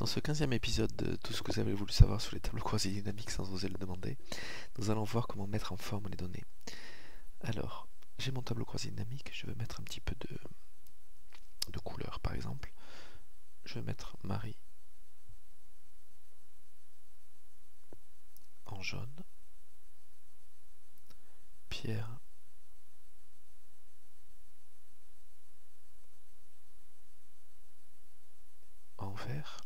Dans ce 15e épisode de tout ce que vous avez voulu savoir sur les tableaux croisés dynamiques sans oser le demander, nous allons voir comment mettre en forme les données. Alors, j'ai mon tableau croisé dynamique, je vais mettre un petit peu de couleur par exemple. Je vais mettre Marie en jaune, Pierre en vert.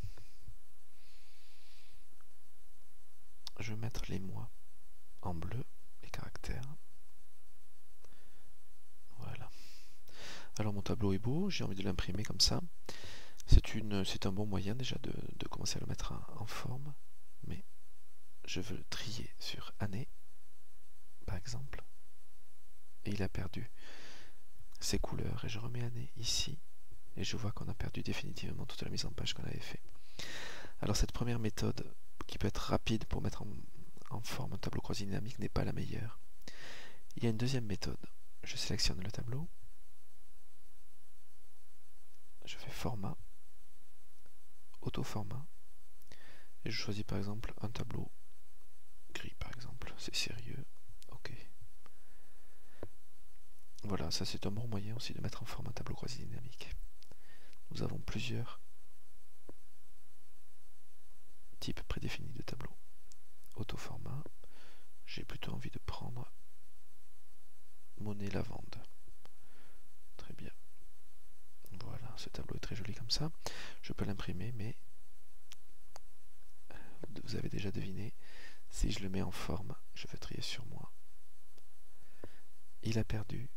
Je vais mettre les mois en bleu, les caractères. Voilà. Alors mon tableau est beau, j'ai envie de l'imprimer comme ça. C'est un bon moyen déjà de commencer à le mettre en forme, mais je veux trier sur année, par exemple, et il a perdu ses couleurs, et je remets année ici, et je vois qu'on a perdu définitivement toute la mise en page qu'on avait fait. Alors cette première méthode, qui peut être rapide pour mettre en forme un tableau croisé dynamique, n'est pas la meilleure. Il y a une deuxième méthode. Je sélectionne le tableau, je fais format, auto-format, et je choisis par exemple un tableau gris par exemple, c'est sérieux, ok. Voilà, ça c'est un bon moyen aussi de mettre en forme un tableau croisé dynamique. Nous avons plusieurs types prédéfinis de tableaux. Auto-format, j'ai plutôt envie de prendre monnaie lavande. Très bien. Voilà, ce tableau est très joli comme ça. Je peux l'imprimer, mais vous avez déjà deviné, si je le mets en forme, je vais trier sur moi. Il a perdu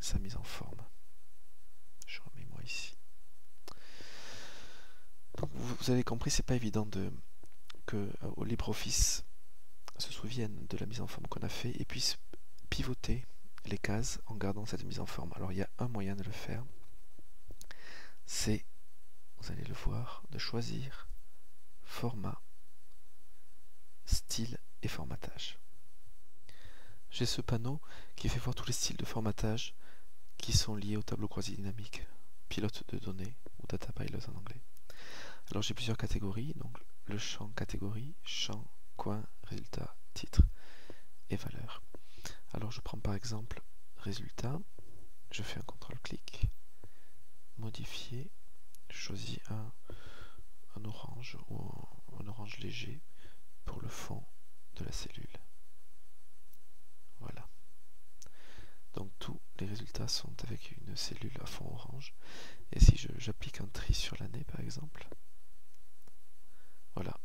sa mise en forme. Je remets moi ici. Donc vous avez compris, c'est pas évident que LibreOffice se souvienne de la mise en forme qu'on a fait et puisse pivoter les cases en gardant cette mise en forme. Alors il y a un moyen de le faire, c'est, vous allez le voir, de choisir format, style et formatage. J'ai ce panneau qui fait voir tous les styles de formatage qui sont liés au tableau croisé dynamique, pilote de données ou data pilot en anglais. Alors j'ai plusieurs catégories, donc le champ catégorie, champ, coin, résultat, titre et valeur. Alors je prends par exemple résultat, je fais un contrôle-clic, modifier, je choisis un orange ou un orange léger pour le fond de la cellule. Voilà. Donc tous les résultats sont avec une cellule à fond orange. Et si j'applique un tri sur l'année par exemple, voilà,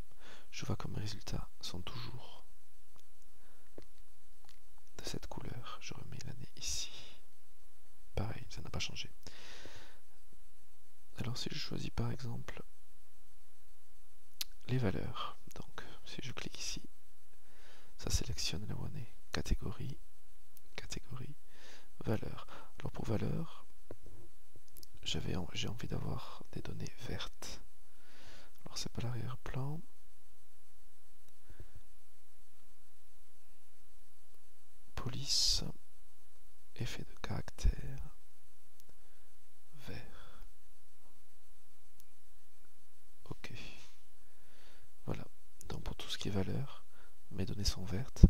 je vois que mes résultats sont toujours de cette couleur. Je remets l'année ici. Pareil, ça n'a pas changé. Alors si je choisis par exemple les valeurs, donc si je clique ici, ça sélectionne là où on est. Catégorie, catégorie, valeur. Alors pour valeur, j'ai envie d'avoir des données vertes. Alors c'est pas l'arrière-plan. Police, effet de caractère, vert. Ok. Voilà. Donc pour tout ce qui est valeur, mes données sont vertes.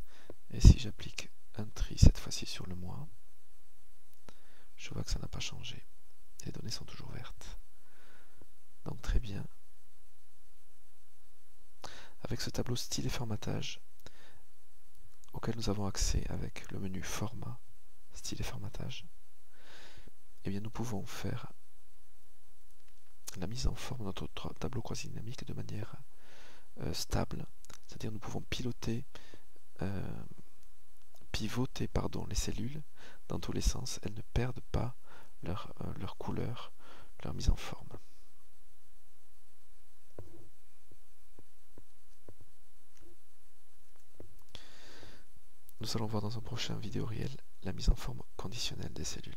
Et si j'applique un tri cette fois-ci sur le mois, je vois que ça n'a pas changé. Les données sont toujours vertes. Donc très bien. Avec ce tableau style et formatage, auquel nous avons accès avec le menu format, style et formatage, eh bien nous pouvons faire la mise en forme de notre tableau croisé dynamique de manière stable, c'est-à-dire nous pouvons pivoter les cellules dans tous les sens, elles ne perdent pas leur couleur, leur mise en forme. Nous allons voir dans un prochain vidéo réel la mise en forme conditionnelle des cellules.